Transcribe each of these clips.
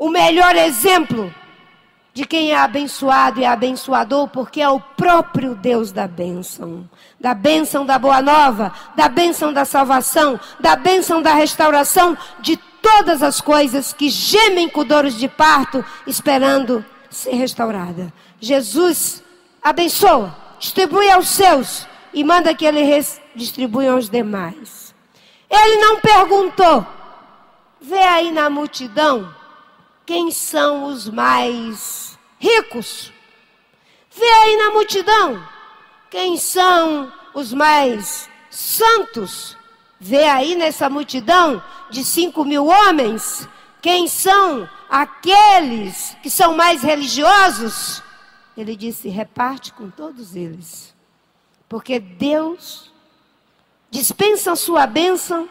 o melhor exemplo de quem é abençoado e abençoador, porque é o próprio Deus da bênção da boa nova, da bênção da salvação, da bênção da restauração, de todas as coisas que gemem com dores de parto, esperando ser restaurada. Jesus abençoa, distribui aos seus e manda que ele distribua aos demais. Ele não perguntou, vê aí na multidão quem são os mais ricos. Vê aí na multidão quem são os mais santos. Vê aí nessa multidão de 5.000 homens quem são aqueles que são mais religiosos. Ele disse, reparte com todos eles, porque Deus dispensa a sua bênção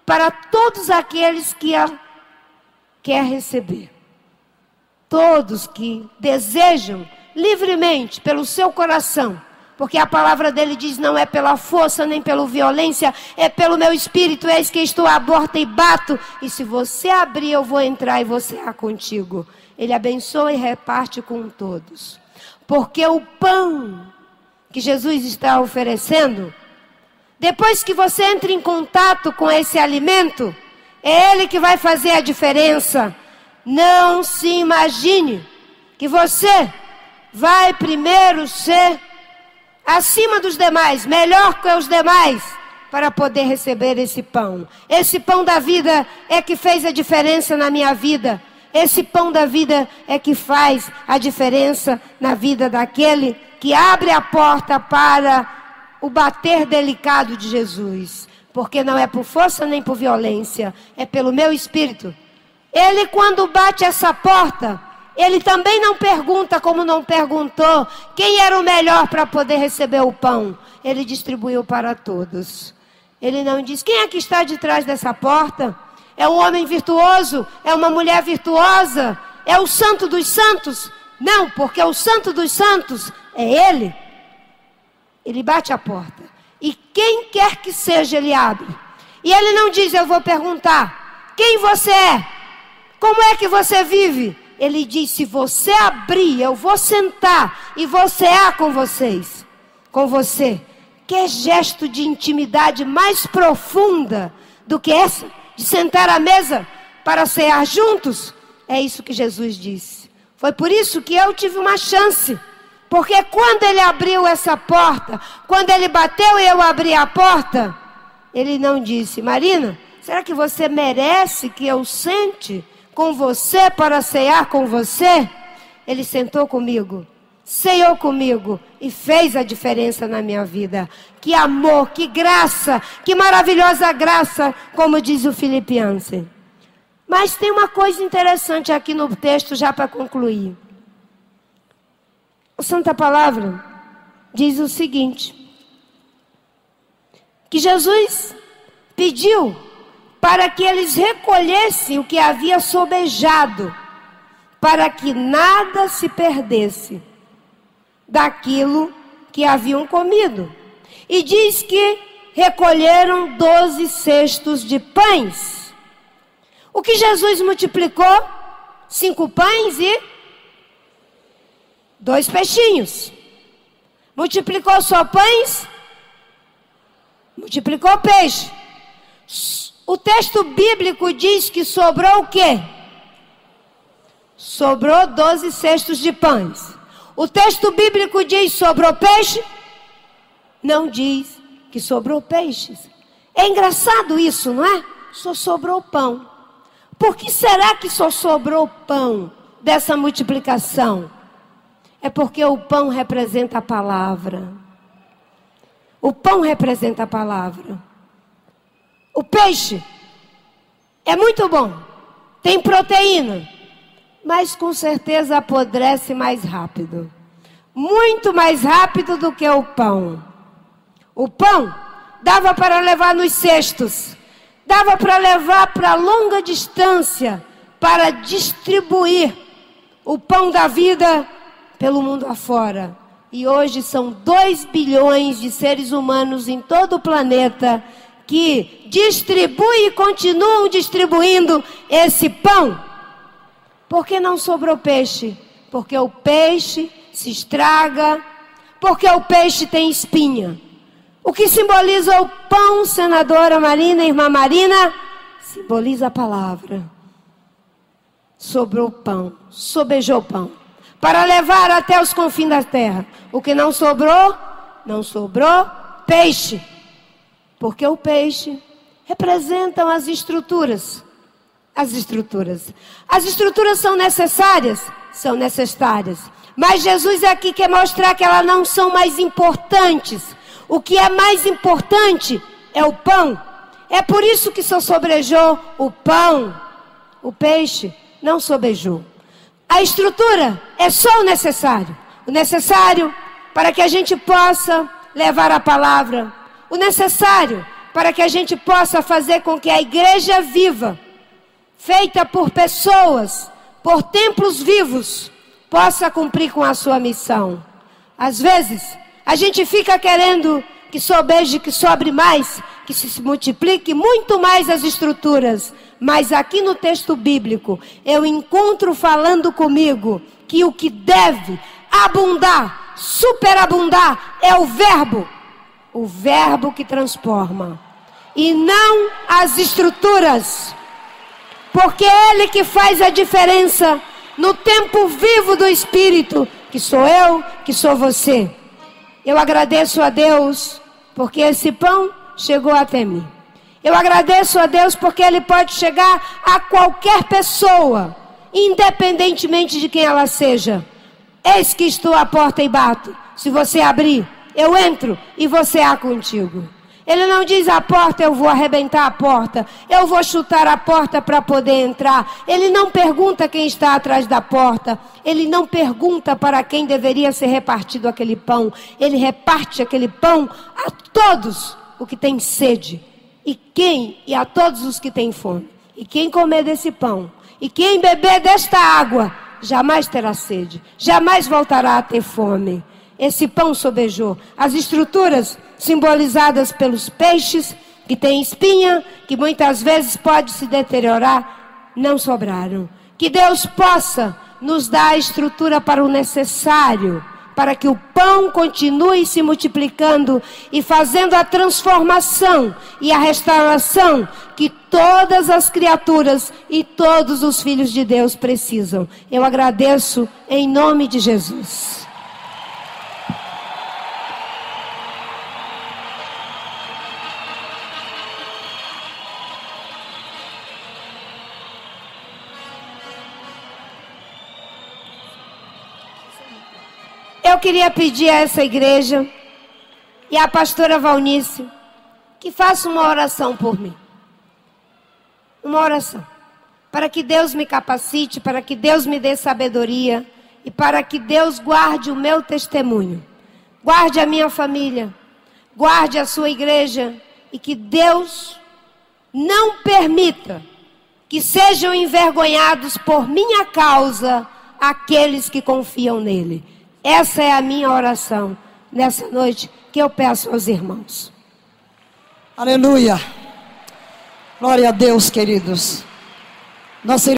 para todos aqueles que a quer receber. Todos que desejam livremente pelo seu coração, porque a palavra dele diz, não é pela força nem pela violência, é pelo meu espírito, eis que estou à porta e bato, e se você abrir eu vou entrar e vou cear contigo. Ele abençoa e reparte com todos, porque o pão que Jesus está oferecendo, depois que você entra em contato com esse alimento, é ele que vai fazer a diferença. Não se imagine que você vai primeiro ser acima dos demais, melhor que os demais, para poder receber esse pão. Esse pão da vida é que fez a diferença na minha vida. Esse pão da vida é que faz a diferença na vida daquele que abre a porta para o bater delicado de Jesus. Porque não é por força nem por violência, é pelo meu espírito. Ele, quando bate essa porta, ele também não pergunta, como não perguntou, quem era o melhor para poder receber o pão. Ele distribuiu para todos. Ele não diz, quem é que está de trás dessa porta? É um homem virtuoso? É uma mulher virtuosa? É o santo dos santos? Não, porque o santo dos santos é ele. Ele bate a porta. E quem quer que seja, ele abre. E ele não diz, eu vou perguntar, quem você é? Como é que você vive? Ele diz, se você abrir, eu vou sentar e vou cear com vocês. Com você. Que gesto de intimidade mais profunda do que essa? De sentar à mesa para cear juntos? É isso que Jesus disse. Foi por isso que eu tive uma chance. Porque quando ele abriu essa porta, quando ele bateu e eu abri a porta, ele não disse, Marina, será que você merece que eu sente com você para cear com você? Ele sentou comigo, ceou comigo e fez a diferença na minha vida. Que amor, que graça, que maravilhosa graça, como diz o Filipenses. Mas tem uma coisa interessante aqui no texto já para concluir. A Santa Palavra diz o seguinte, que Jesus pediu para que eles recolhessem o que havia sobejado, para que nada se perdesse daquilo que haviam comido. E diz que recolheram 12 cestos de pães. O que Jesus multiplicou? 5 pães e 2 peixinhos. Multiplicou só pães? Multiplicou peixe. O texto bíblico diz que sobrou o quê? Sobrou 12 cestos de pães. O texto bíblico diz sobrou peixe? Não diz que sobrou peixes. É engraçado isso, não é? Só sobrou pão. Por que será que só sobrou pão dessa multiplicação? É porque o pão representa a palavra. O pão representa a palavra. O peixe é muito bom, tem proteína, mas com certeza apodrece mais rápido. Muito mais rápido do que o pão. O pão dava para levar nos cestos, dava para levar para longa distância, para distribuir o pão da vida pelo mundo afora. E hoje são 2 bilhões de seres humanos em todo o planeta que distribuem e continuam distribuindo esse pão Por que não sobrou peixe? Porque o peixe se estraga, porque o peixe tem espinha. O que simboliza o pão, senadora Marina, irmã Marina, simboliza a palavra. Sobrou pão, sobejou pão, para levar até os confins da terra. O que não sobrou? Não sobrou peixe. Porque o peixe representam as estruturas. As estruturas. As estruturas são necessárias? São necessárias. Mas Jesus aqui quer mostrar que elas não são mais importantes. O que é mais importante é o pão. É por isso que só sobrejou o pão. O peixe não sobejou. A estrutura é só o necessário. O necessário para que a gente possa levar a palavra. O necessário para que a gente possa fazer com que a igreja viva, feita por pessoas, por templos vivos, possa cumprir com a sua missão. Às vezes, a gente fica querendo que sobeje, que sobre mais, que se multiplique muito mais as estruturas. Mas aqui no texto bíblico, eu encontro falando comigo que o que deve abundar, superabundar, é o verbo que transforma. E não as estruturas. Porque é Ele que faz a diferença no tempo vivo do Espírito, que sou eu, que sou você. Eu agradeço a Deus, porque esse pão chegou até mim. Eu agradeço a Deus, porque Ele pode chegar a qualquer pessoa, independentemente de quem ela seja. Eis que estou à porta e bato. Se você abrir, eu entro e você há contigo. Ele não diz a porta, eu vou arrebentar a porta, eu vou chutar a porta para poder entrar. Ele não pergunta quem está atrás da porta. Ele não pergunta para quem deveria ser repartido aquele pão. Ele reparte aquele pão a todos os que têm sede. E a todos os que têm fome. E quem comer desse pão, e quem beber desta água, jamais terá sede, jamais voltará a ter fome. Esse pão sobejou. As estruturas simbolizadas pelos peixes, que têm espinha, que muitas vezes pode se deteriorar, não sobraram. Que Deus possa nos dar a estrutura para o necessário, para que o pão continue se multiplicando e fazendo a transformação e a restauração que todas as criaturas e todos os filhos de Deus precisam. Eu agradeço em nome de Jesus. Eu queria pedir a essa igreja e à pastora Valnice que faça uma oração por mim. Uma oração. Para que Deus me capacite, para que Deus me dê sabedoria e para que Deus guarde o meu testemunho. Guarde a minha família, guarde a sua igreja e que Deus não permita que sejam envergonhados por minha causa aqueles que confiam nele. Essa é a minha oração nessa noite que eu peço aos irmãos. Aleluia. Glória a Deus, queridos. Nossa